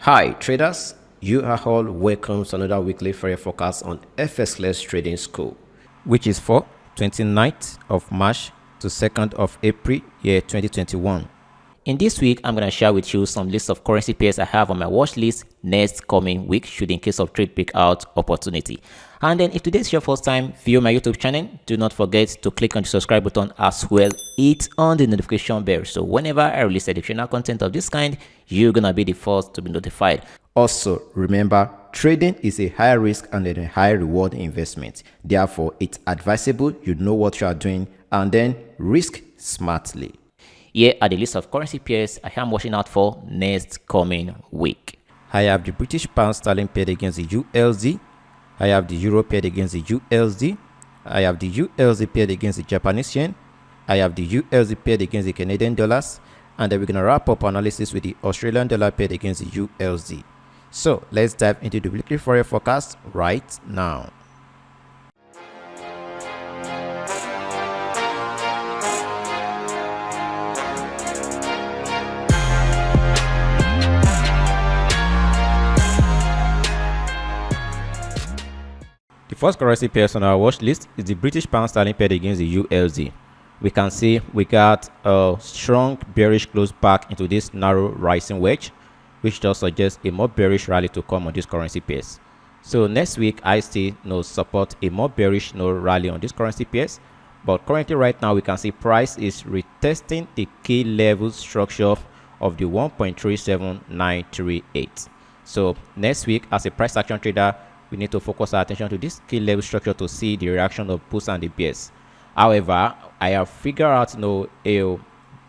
Hi traders, you are all welcome to another weekly Forex forecast on FXless Trading School, which is for 29th of March to 2nd of April year 2021. In this week, I'm going to share with you some lists of currency pairs I have on my watch list next coming week should in case of trade breakout opportunity. And then if today's your first time viewing my YouTube channel, do not forget to click on the subscribe button as well. Hit on the notification bell so whenever I release educational content of this kind, you're going to be the first to be notified. Also, remember, trading is a high risk and a high reward investment. Therefore, it's advisable you know what you are doing and then risk smartly. Here are the list of currency pairs I am watching out for next coming week. I have the British pound sterling paired against the USD. I have the euro paired against the USD. I have the USD paired against the Japanese yen. I have the USD paired against the Canadian dollars. And then we're going to wrap up analysis with the Australian dollar paired against the USD. So let's dive into the weekly Forex forecast right now. The first currency pairs on our watch list is the British pound sterling paired against the USD. We can see we got a strong bearish close back into this narrow rising wedge, which does suggest a more bearish rally to come on this currency pairs. So next week I still support a more bearish rally on this currency pairs, but currently right now we can see price is retesting the key level structure of the 1.37938. So next week as a price action trader, we need to focus our attention to this key level structure to see the reaction of bulls and the bears. However, I have figured out a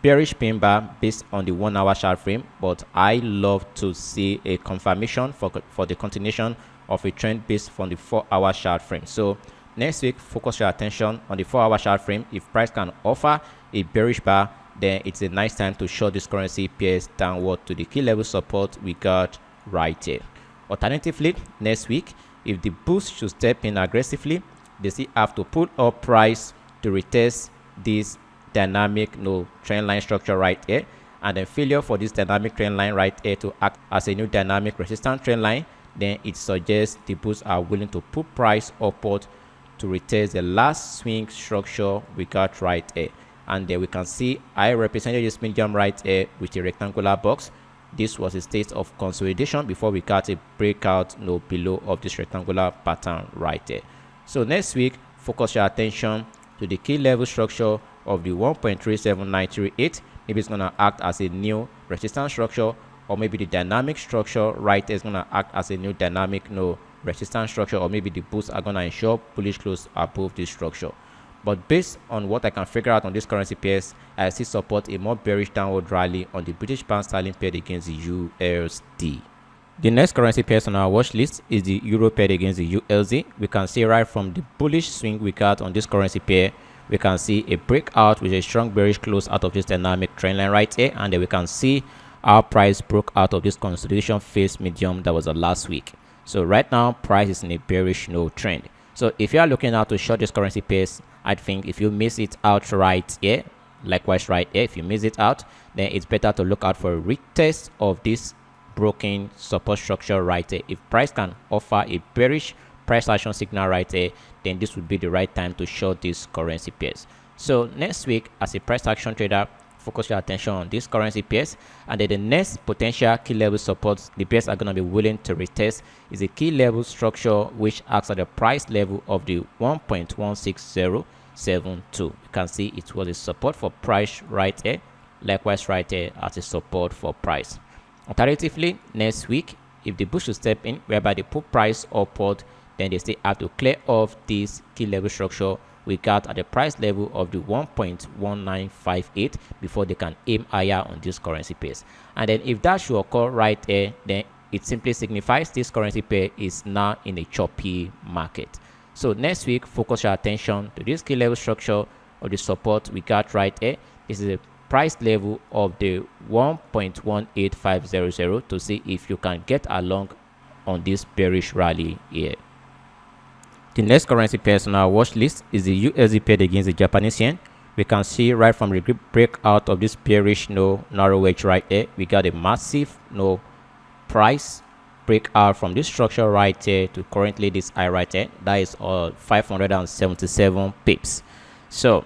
bearish pin bar based on the 1 hour chart frame, but I love to see a confirmation for the continuation of a trend based from the 4 hour chart frame. So next week, focus your attention on the 4 hour chart frame. If price can offer a bearish bar, then it's a nice time to short this currency pairs downward to the key level support we got right here. Alternatively, next week, if the bulls should step in aggressively, they still have to pull up price to retest this dynamic trend line structure right here, and then failure for this dynamic trend line right here to act as a new dynamic resistance trend line, then it suggests the bulls are willing to put price upward to retest the last swing structure we got right here. And then we can see I represented this medium right here with a rectangular box. This was a state of consolidation before we got a breakout below of this rectangular pattern right there. So next week, focus your attention to the key level structure of the 1.37938. Maybe it's going to act as a new resistance structure, or maybe the dynamic structure right there is going to act as a new dynamic resistance structure, or maybe the bulls are going to ensure bullish close above this structure. But based on what I can figure out on this currency pairs, I still support a more bearish downward rally on the British pound sterling paired against the USD. The next currency pairs on our watch list is the euro paired against the USD. We can see right from the bullish swing we got on this currency pair, we can see a breakout with a strong bearish close out of this dynamic trend line right here, and then we can see our price broke out of this consolidation phase medium that was the last week. So right now price is in a bearish trend. So if you are looking out to short this currency pairs, I think if you miss it out right here, likewise right here, if you miss it out, then it's better to look out for a retest of this broken support structure right here. If price can offer a bearish price action signal right here, then this would be the right time to short these currency pairs. So next week, as a price action trader, focus your attention on these currency pairs, and then the next potential key level supports the pairs are going to be willing to retest is a key level structure which acts at the price level of the 1.16072. You can see it was a support for price right here, likewise right here as a support for price. Alternatively, next week, if the bulls should step in whereby they put price upward, then they still have to clear off this key level structure we got at the price level of the 1.1958 before they can aim higher on this currency pairs. And then if that should occur right here, then it simply signifies this currency pair is now in a choppy market. So next week, focus your attention to this key level structure of the support we got right here. This is a price level of the 1.18500 to see if you can get along on this bearish rally here. The next currency pairs on our watch list is the USD paired against the Japanese yen. We can see right from the breakout of this bearish narrow wedge right here, we got a massive price break out from this structure right here to currently this high right here, that is 577 pips. So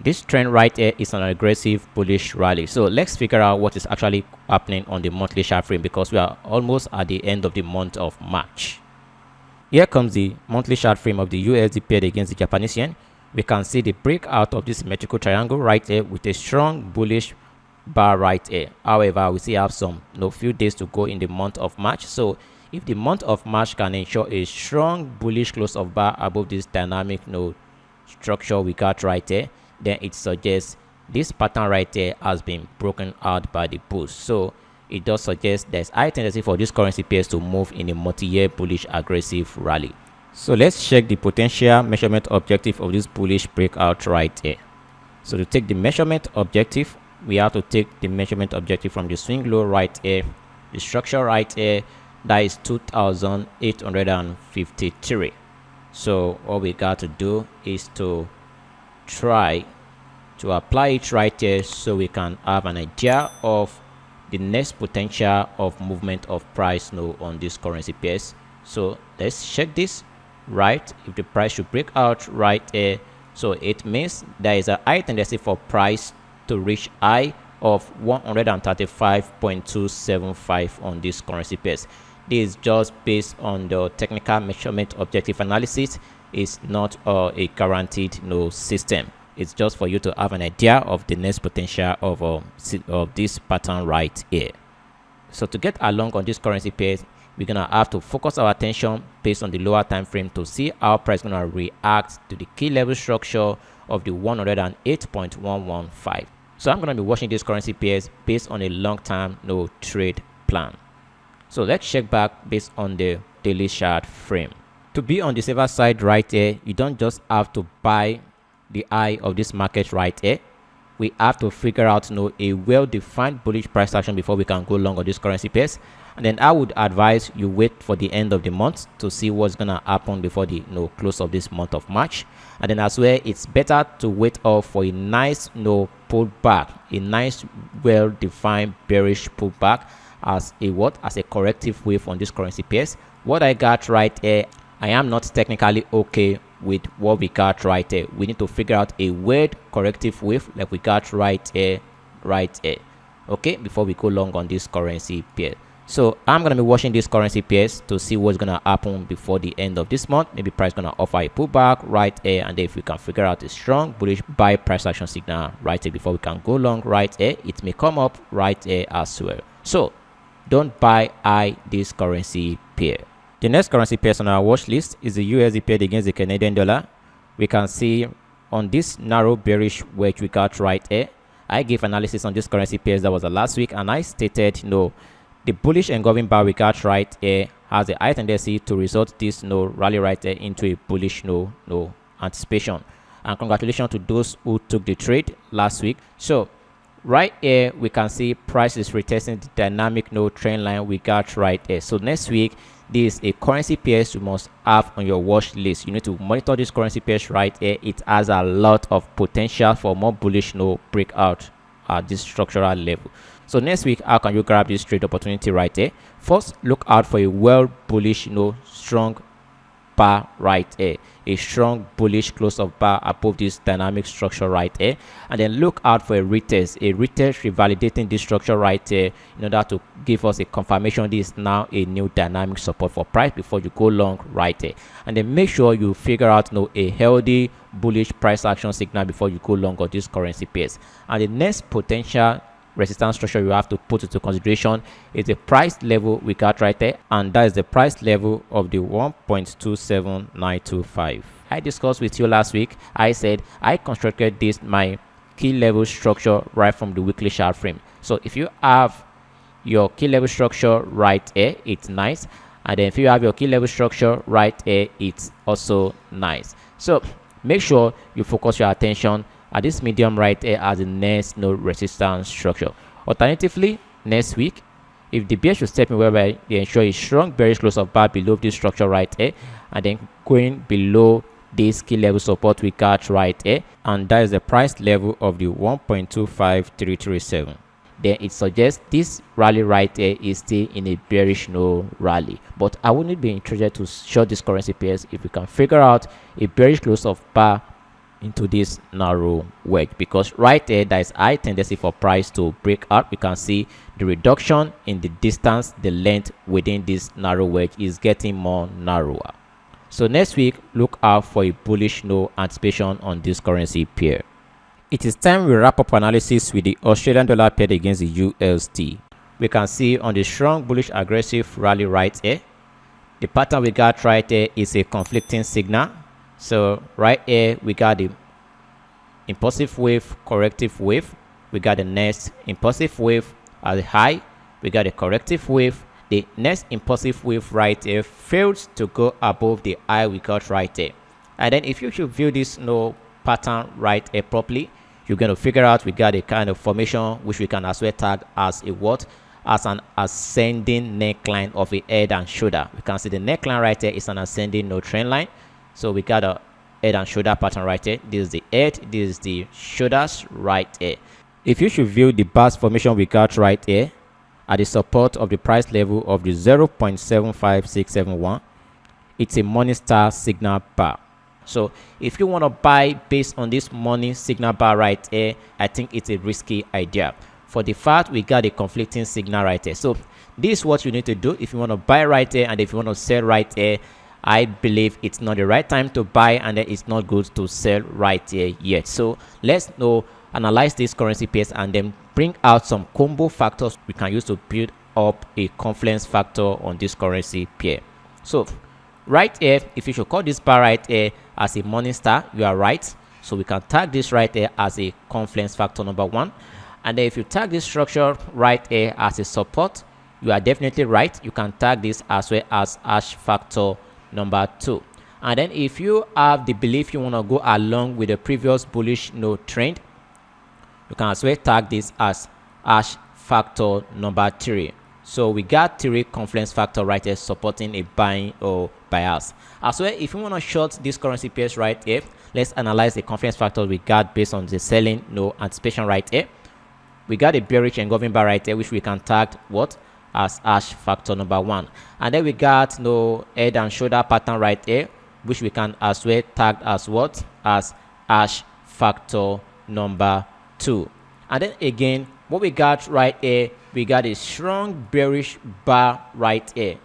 this trend right here is an aggressive bullish rally. So let's figure out what is actually happening on the monthly chart frame, because we are almost at the end of the month of March. Here comes the monthly chart frame of the USD paired against the Japanese yen. We can see the breakout of this symmetrical triangle right here with a strong bullish bar right here. However, we still have some few days to go in the month of March. So if the month of March can ensure a strong bullish close of bar above this dynamic structure we got right here, then it suggests this pattern right here has been broken out by the bulls. So it does suggest there's high tendency for this currency pairs to move in a multi-year bullish aggressive rally. So let's check the potential measurement objective of this bullish breakout right here. So to take the measurement objective, we have to take the measurement objective from the swing low right here, the structure right here, that is 2,853. So all we got to do is to try to apply it right here so we can have an idea of the next potential of movement of price on this currency pairs. So let's check this right. If the price should break out right here, so it means there is a high tendency for price to reach high of 135.275 on this currency pairs. This is just based on the technical measurement objective analysis. It's not a guaranteed system. It's just for you to have an idea of the next potential of this pattern right here. So to get along on this currency pairs, we're gonna have to focus our attention based on the lower time frame to see how price gonna react to the key level structure of the 108.115. So I'm gonna be watching this currency pairs based on a long-term trade plan. So let's check back based on the daily chart frame. To be on the safer side right here, you don't just have to buy the eye of this market right here. We have to figure out a well-defined bullish price action before we can go long on this currency pairs. And then I would advise you wait for the end of the month to see what's gonna happen before the close of this month of March. And then as well, it's better to wait off for a nice pullback, a nice well-defined bearish pullback as a corrective wave on this currency pairs. What I got right here, I am not technically okay with what we got right here. We need to figure out a weird corrective wave like we got right here, okay, before we go long on this currency pair. So I'm gonna be watching this currency pairs to see what's gonna happen before the end of this month. Maybe price gonna offer a pullback right here, and then if we can figure out a strong bullish buy price action signal right here before we can go long right here, it may come up right here as well. So don't buy this currency pair. The next currency pairs on our watch list is the USD paired against the Canadian dollar. We can see on this narrow bearish wedge we got right here, I gave analysis on this currency pairs that was last week, and I stated the bullish engulfing bar we got right here has a high tendency to result this rally right there into a bullish anticipation. And congratulations to those who took the trade last week. So right here we can see price is retesting the dynamic trend line we got right here. So next week, this is a currency pairs you must have on your watch list. You need to monitor this currency pairs right here. It has a lot of potential for more bullish breakout at this structural level. So next week, how can you grab this trade opportunity right here? First, look out for a well bullish strong bar right here, a strong bullish close of bar above this dynamic structure right here, and then look out for a retest revalidating this structure right here in order to give us a confirmation this is now a new dynamic support for price before you go long right here. And then make sure you figure out a healthy bullish price action signal before you go long on this currency pairs. And the next potential resistance structure you have to put into consideration is the price level we got right there, and that is the price level of the 1.27925. I discussed with you last week. I said I constructed this my key level structure right from the weekly chart frame. So if you have your key level structure right here, it's nice, and then if you have your key level structure right here, it's also nice. So make sure you focus your attention at this medium right here as the next resistance structure. Alternatively, next week, if the bear should step in whereby they ensure a strong bearish close of bar below this structure right here, and then going below this key level support we got right here, and that is the price level of the 1.25337. then it suggests this rally right here is still in a bearish rally. But I wouldn't be interested to short this currency pairs if we can figure out a bearish close of bar into this narrow wedge, because right there there is high tendency for price to break out. We can see the reduction in the distance, the length within this narrow wedge is getting more narrower. So next week, look out for a bullish anticipation on this currency pair. It is time we wrap up analysis with the Australian dollar paired against the USD. We can see on the strong bullish aggressive rally right here, the pattern we got right here is a conflicting signal. So right here we got the impulsive wave, corrective wave. We got the next impulsive wave at the high. We got a corrective wave. The next impulsive wave right here failed to go above the high we got right there. And then if you should view this pattern right here properly, you're going to figure out we got a kind of formation which we can as well tag as a what? As an ascending neckline of a head and shoulder. We can see the neckline right here is an ascending trend line. So we got a head and shoulder pattern right here. This is the head, this is the shoulders right here. If you should view the bars formation we got right here at the support of the price level of the 0.75671, it's a morning star signal bar. So if you want to buy based on this morning signal bar right here, I think it's a risky idea. For the fact we got a conflicting signal right here. So this is what you need to do if you want to buy right here, and if you want to sell right here. I believe it's not the right time to buy, and it's not good to sell right here yet. So let's analyze this currency pairs and then bring out some combo factors we can use to build up a confluence factor on this currency pair. So right here, if you should call this bar right here as a morning star, you are right. So we can tag this right here as a confluence factor number 1. And then if you tag this structure right here as a support, you are definitely right. You can tag this as well as hash factor number 2. And then if you have the belief you want to go along with the previous bullish trend, you can as well tag this as hash factor number 3. So we got 3 confluence factor right here supporting a buying or bias. As well, if you want to short this currency pairs right here, let's analyze the confluence factor we got based on the selling anticipation right here. We got a bearish engulfing bar right here, which we can tag what? As hash factor number 1. And then we got head and shoulder pattern right here, which we can as well tag as what? As hash factor number 2. And then again, what we got right here, we got a strong bearish bar right here.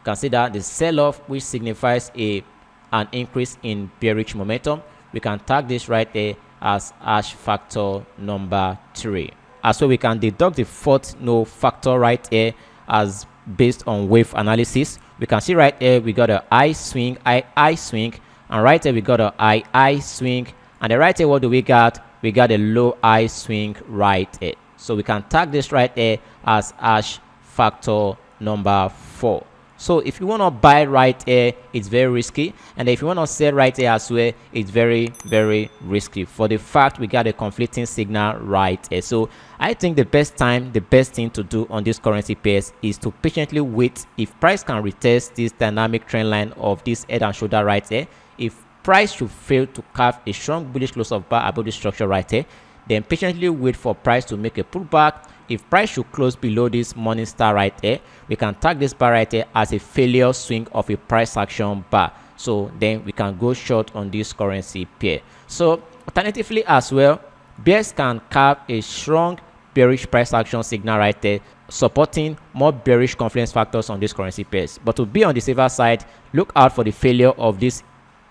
Consider the sell-off, which signifies an increase in bearish momentum. We can tag this right here as hash factor number 3. As well, we can deduct the fourth factor right here as based on wave analysis. We can see right here we got a high swing, high swing, and right here we got a high swing, and then right here what do we got? We got a low high swing right here. So we can tag this right here as hash factor number 4. So if you want to buy right here, it's very risky, and if you want to sell right here as well, it's very, very risky for the fact we got a conflicting signal right here. So I think the best thing to do on this currency pairs is to patiently wait. If price can retest this dynamic trend line of this head and shoulder right here, if price should fail to carve a strong bullish close of bar above the structure right here, then patiently wait for price to make a pullback. If price should close below this morning star right here, we can tag this bar right here as a failure swing of a price action bar. So then we can go short on this currency pair. So alternatively as well, bears can carve a strong bearish price action signal right there, supporting more bearish confluence factors on this currency pairs. But to be on the safer side, look out for the failure of this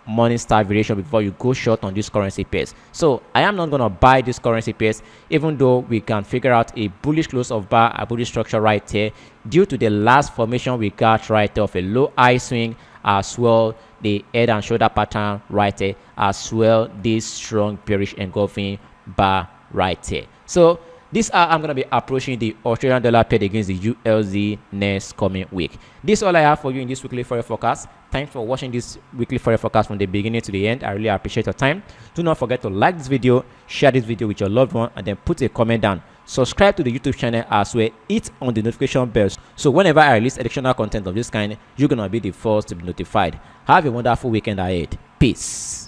morning star variation before you go short on this currency pairs. So I am not going to buy this currency pairs, even though we can figure out a bullish close of bar, a bullish structure right here due to the last formation we got right there of a low high swing, as well the head and shoulder pattern right here, as well this strong bearish engulfing bar right here. So this I'm going to be approaching the Australian dollar paired against the USD next coming week. This is all I have for you in this weekly Forex forecast. Thanks for watching this weekly Forex forecast from the beginning to the end. I really appreciate your time. Do not forget to like this video, share this video with your loved one, and then put a comment down. Subscribe to the YouTube channel as well. Hit on the notification bell, so whenever I release additional content of this kind, you're going to be the first to be notified. Have a wonderful weekend ahead. Peace.